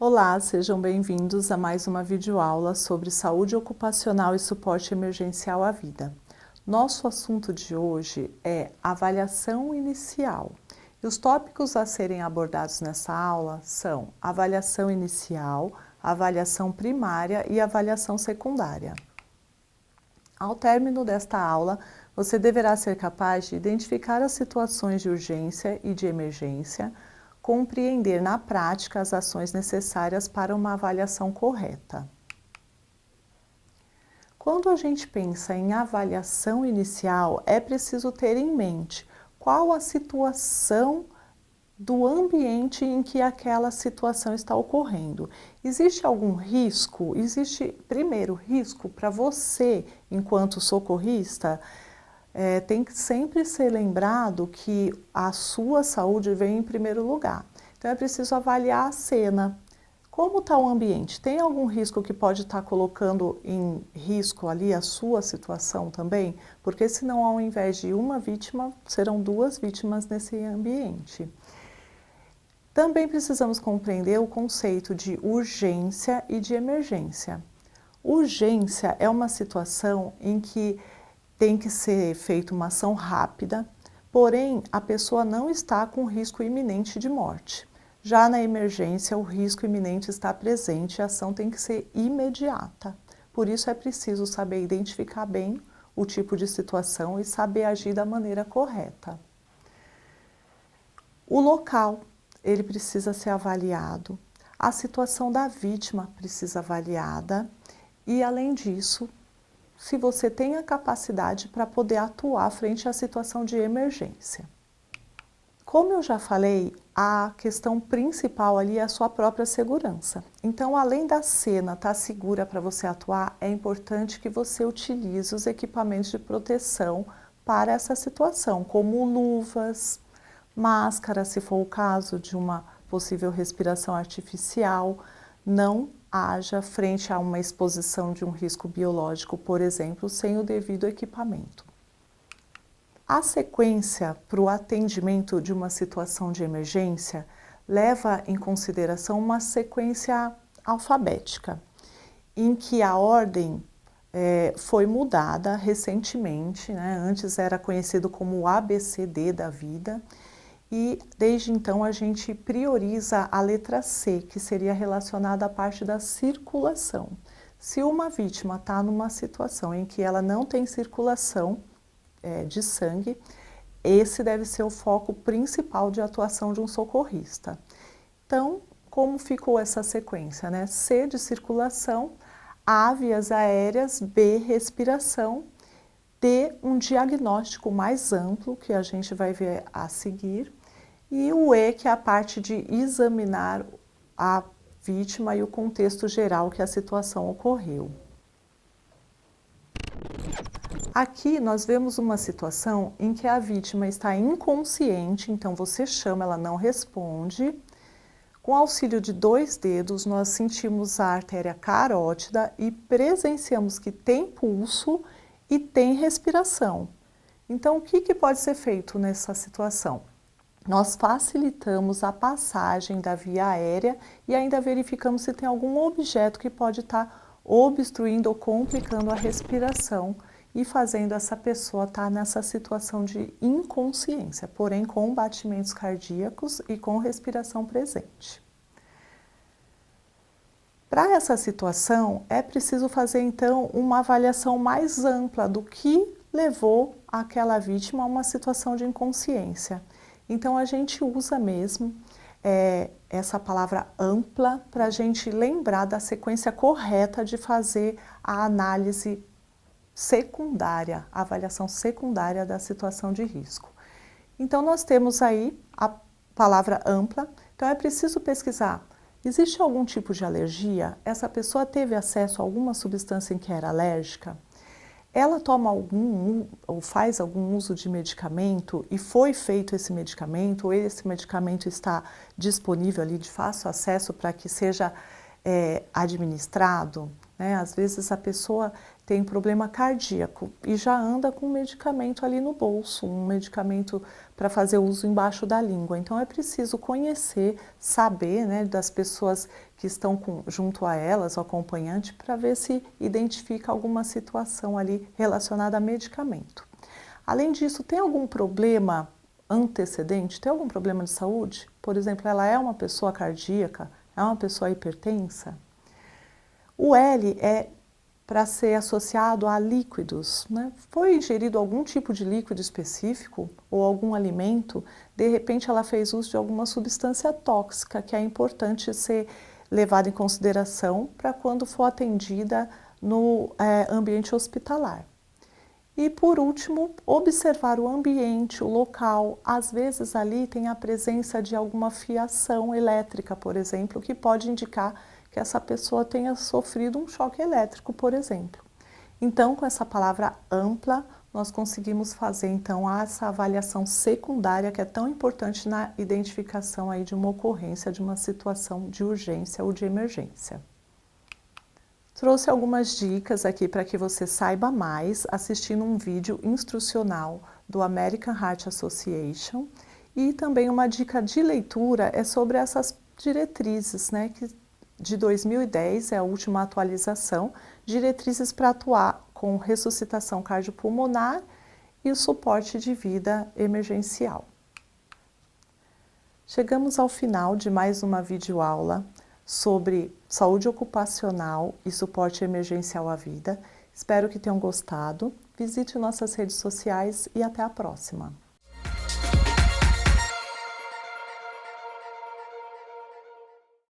Olá, sejam bem-vindos a mais uma videoaula sobre saúde ocupacional e suporte emergencial à vida. Nosso assunto de hoje é avaliação inicial. E os tópicos a serem abordados nessa aula são avaliação inicial, avaliação primária e avaliação secundária. Ao término desta aula, você deverá ser capaz de identificar as situações de urgência e de emergência, compreender na prática as ações necessárias para uma avaliação correta. Quando a gente pensa em avaliação inicial, é preciso ter em mente qual a situação do ambiente em que aquela situação está ocorrendo. Existe algum risco? Existe, primeiro, risco para você, enquanto socorrista? Tem que sempre ser lembrado que a sua saúde vem em primeiro lugar. Então é preciso avaliar a cena. Como está o ambiente? Tem algum risco que pode estar colocando em risco ali a sua situação também? Porque senão, ao invés de uma vítima, serão duas vítimas nesse ambiente. Também precisamos compreender o conceito de urgência e de emergência. Urgência é uma situação em que tem que ser feita uma ação rápida, porém a pessoa não está com risco iminente de morte. Já na emergência, o risco iminente está presente e a ação tem que ser imediata. Por isso é preciso saber identificar bem o tipo de situação e saber agir da maneira correta. O local, ele precisa ser avaliado, a situação da vítima precisa ser avaliada e, além disso, se você tem a capacidade para poder atuar frente à situação de emergência. Como eu já falei, a questão principal ali é a sua própria segurança. Então, além da cena estar segura para você atuar, é importante que você utilize os equipamentos de proteção para essa situação, como luvas, máscara, se for o caso de uma possível respiração artificial, não haja frente a uma exposição de um risco biológico, por exemplo, sem o devido equipamento. A sequência para o atendimento de uma situação de emergência leva em consideração uma sequência alfabética, em que a ordem foi mudada recentemente, né? Antes era conhecido como o ABCD da vida, e desde então a gente prioriza a letra C, que seria relacionada à parte da circulação. Se uma vítima está numa situação em que ela não tem circulação de sangue, esse deve ser o foco principal de atuação de um socorrista. Então, como ficou essa sequência, né? C de circulação, A, vias aéreas, B, respiração, D, um diagnóstico mais amplo, que a gente vai ver a seguir, e o E, que é a parte de examinar a vítima e o contexto geral que a situação ocorreu. Aqui nós vemos uma situação em que a vítima está inconsciente, então você chama, ela não responde. Com auxílio de 2 dedos, nós sentimos a artéria carótida e presenciamos que tem pulso e tem respiração. Então, o que pode ser feito nessa situação? Nós facilitamos a passagem da via aérea e ainda verificamos se tem algum objeto que pode estar obstruindo ou complicando a respiração e fazendo essa pessoa estar nessa situação de inconsciência, porém com batimentos cardíacos e com respiração presente. Para essa situação, é preciso fazer então uma avaliação mais ampla do que levou aquela vítima a uma situação de inconsciência. Então a gente usa mesmo essa palavra ampla para a gente lembrar da sequência correta de fazer a análise secundária, a avaliação secundária da situação de risco. Então nós temos aí a palavra ampla, então é preciso pesquisar. Existe algum tipo de alergia? Essa pessoa teve acesso a alguma substância em que era alérgica? Ela toma algum ou faz algum uso de medicamento e foi feito esse medicamento, ou esse medicamento está disponível ali de fácil acesso para que seja administrado, né? Às vezes a pessoa tem problema cardíaco e já anda com um medicamento ali no bolso, um medicamento para fazer uso embaixo da língua. Então é preciso conhecer, saber, né, das pessoas que estão junto a elas, o acompanhante, para ver se identifica alguma situação ali relacionada a medicamento. Além disso, tem algum problema antecedente? Tem algum problema de saúde? Por exemplo, ela é uma pessoa cardíaca? É uma pessoa hipertensa? O L é para ser associado a líquidos, né? Foi ingerido algum tipo de líquido específico ou algum alimento, de repente ela fez uso de alguma substância tóxica que é importante ser levada em consideração para quando for atendida no ambiente hospitalar. E por último, observar o ambiente, o local. Às vezes ali tem a presença de alguma fiação elétrica, por exemplo, que pode indicar que essa pessoa tenha sofrido um choque elétrico, por exemplo. Então, com essa palavra ampla, nós conseguimos fazer então essa avaliação secundária que é tão importante na identificação aí de uma ocorrência, de uma situação de urgência ou de emergência. Trouxe algumas dicas aqui para que você saiba mais assistindo um vídeo instrucional do American Heart Association e também uma dica de leitura é sobre essas diretrizes, né, que de 2010 é a última atualização, diretrizes para atuar com ressuscitação cardiopulmonar e o suporte de vida emergencial. Chegamos ao final de mais uma videoaula sobre saúde ocupacional e suporte emergencial à vida. Espero que tenham gostado. Visite nossas redes sociais e até a próxima.